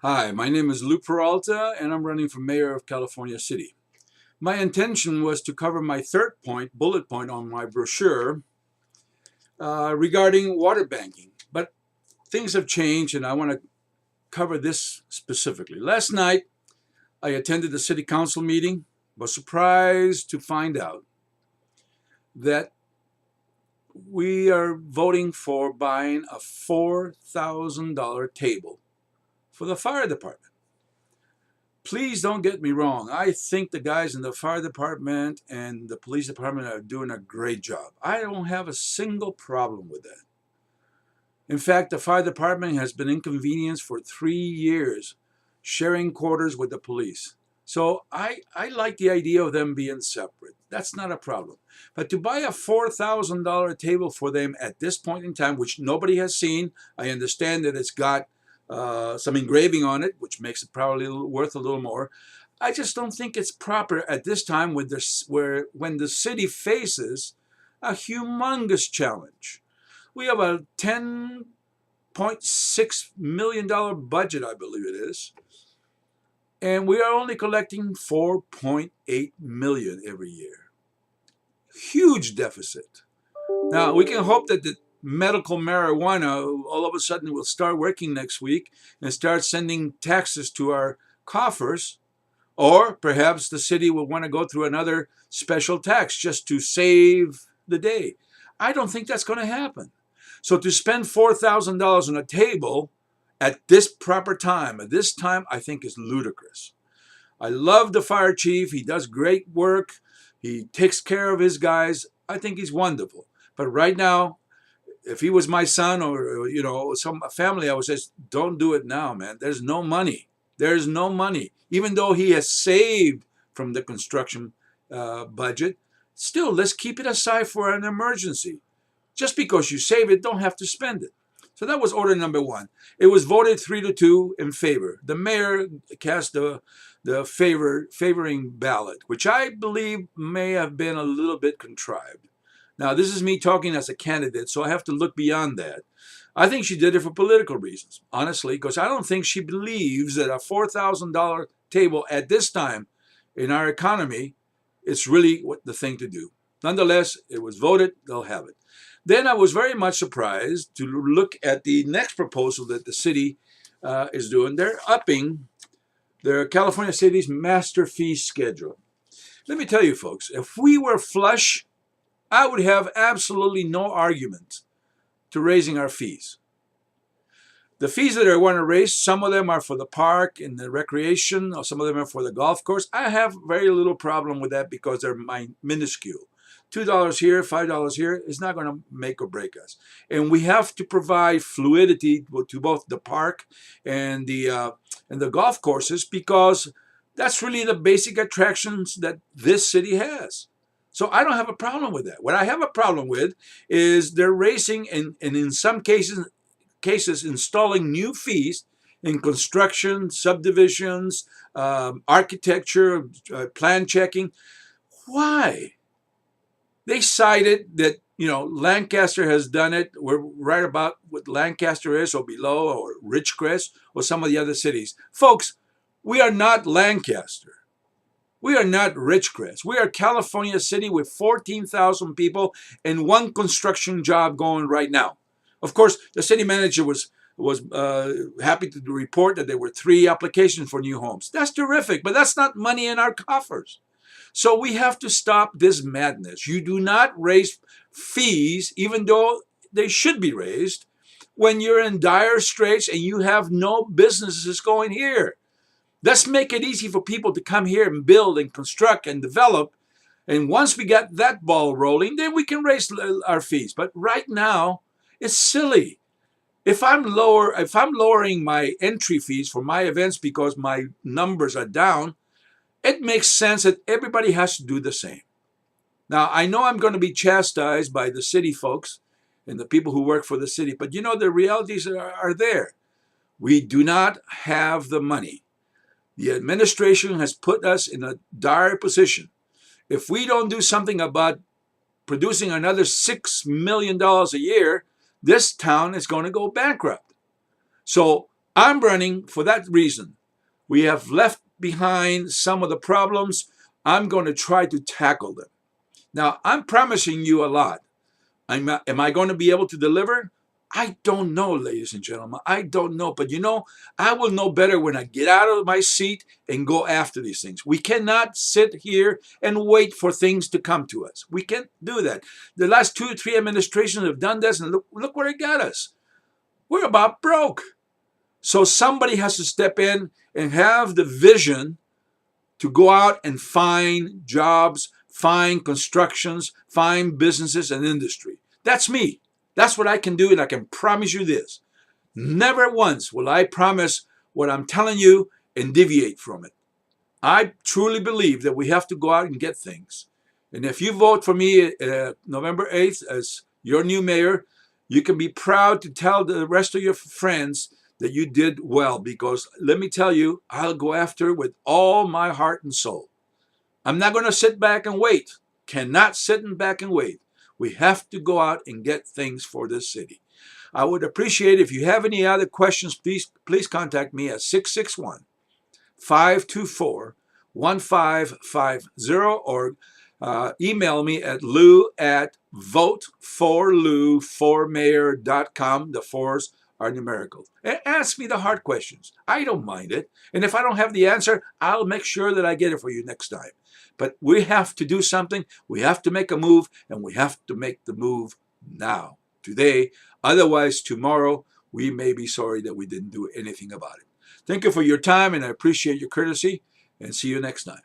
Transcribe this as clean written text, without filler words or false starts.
Hi, my name is Lou Peralta, and I'm running for mayor of California City. My intention was to cover my third point, bullet point on my brochure regarding water banking, but things have changed, and I want to cover this specifically. Last night, I attended the city council meeting, was surprised to find out that we are voting for buying a $4,000 table for the fire department. Please don't get me wrong. I think the guys in the fire department and the police department are doing a great job. I don't have a single problem with that. In fact, the fire department has been inconvenienced for 3 years, sharing quarters with the police. So I like the idea of them being separate. That's not a problem. But to buy a $4,000 table for them at this point in time, which nobody has seen, I understand that it's got some engraving on it, which makes it probably worth a little more. I just don't think it's proper at this time when the city faces a humongous challenge. We have a $10.6 million budget, I believe it is, and we are only collecting $4.8 million every year. Huge deficit. Now, we can hope that the medical marijuana all of a sudden will start working next week and start sending taxes to our coffers, or perhaps the city will want to go through another special tax just to save the day. I don't think that's going to happen. So to spend $4,000 on a table at this proper time, at this time, I think is ludicrous. I love the fire chief. He does great work. He takes care of his guys. I think he's wonderful. But right now, if he was my son or some family, I would say, don't do it now, man. There's no money. There's no money. Even though he has saved from the construction budget, still, let's keep it aside for an emergency. Just because you save it, don't have to spend it. So that was order number one. It was voted 3-2 in favor. The mayor cast the favoring ballot, which I believe may have been a little bit contrived. Now, this is me talking as a candidate, so I have to look beyond that. I think she did it for political reasons, honestly, because I don't think she believes that a $4,000 table at this time in our economy is really the thing to do. Nonetheless, it was voted, they'll have it. Then I was very much surprised to look at the next proposal that the city is doing. They're upping their California City's master fee schedule. Let me tell you, folks, if we were flush, I would have absolutely no argument to raising our fees. The fees that I want to raise, some of them are for the park and the recreation, or some of them are for the golf course. I have very little problem with that because they're minuscule. $2 here, $5 here is not going to make or break us. And we have to provide fluidity to both the park and the golf courses, because that's really the basic attractions that this city has. So I don't have a problem with that. What I have a problem with is they're raising and in some cases installing new fees in construction, subdivisions, architecture, plan checking. Why? They cited that, Lancaster has done it. We're right about what Lancaster is or below, or Ridgecrest or some of the other cities. Folks, we are not Lancaster. We are not Ridgecrest. We are California City with 14,000 people and one construction job going right now. Of course, the city manager was happy to report that there were 3 applications for new homes. That's terrific, but that's not money in our coffers. So we have to stop this madness. You do not raise fees, even though they should be raised, when you're in dire straits and you have no businesses going here. Let's make it easy for people to come here and build and construct and develop. And once we get that ball rolling, then we can raise our fees. But right now, it's silly. If I'm lowering my entry fees for my events because my numbers are down, it makes sense that everybody has to do the same. Now, I know I'm going to be chastised by the city folks and the people who work for the city, but the realities are there. We do not have the money. The administration has put us in a dire position. If we don't do something about producing another $6 million a year, this town is going to go bankrupt. So I'm running for that reason. We have left behind some of the problems. I'm going to try to tackle them. Now, I'm promising you a lot. Am I going to be able to deliver? I don't know, ladies and gentlemen. I don't know. But I will know better when I get out of my seat and go after these things. We cannot sit here and wait for things to come to us. We can't do that. The last 2 or 3 administrations have done this, and look where it got us. We're about broke. So somebody has to step in and have the vision to go out and find jobs, find constructions, find businesses and industry. That's me. That's what I can do, and I can promise you this. Never once will I promise what I'm telling you and deviate from it. I truly believe that we have to go out and get things. And if you vote for me November 8th as your new mayor, you can be proud to tell the rest of your friends that you did well, because let me tell you, I'll go after it with all my heart and soul. I'm not going to sit back and wait. Cannot sit back and wait. We have to go out and get things for this city. I would appreciate if you have any other questions, please contact me at 661-524-1550 or email me at lou@voteforlou4mayor.com. The fours are numerical. And ask me the hard questions. I don't mind it. And if I don't have the answer, I'll make sure that I get it for you next time. But we have to do something. We have to make a move, and we have to make the move now, today. Otherwise, tomorrow, we may be sorry that we didn't do anything about it. Thank you for your time, and I appreciate your courtesy, and see you next time.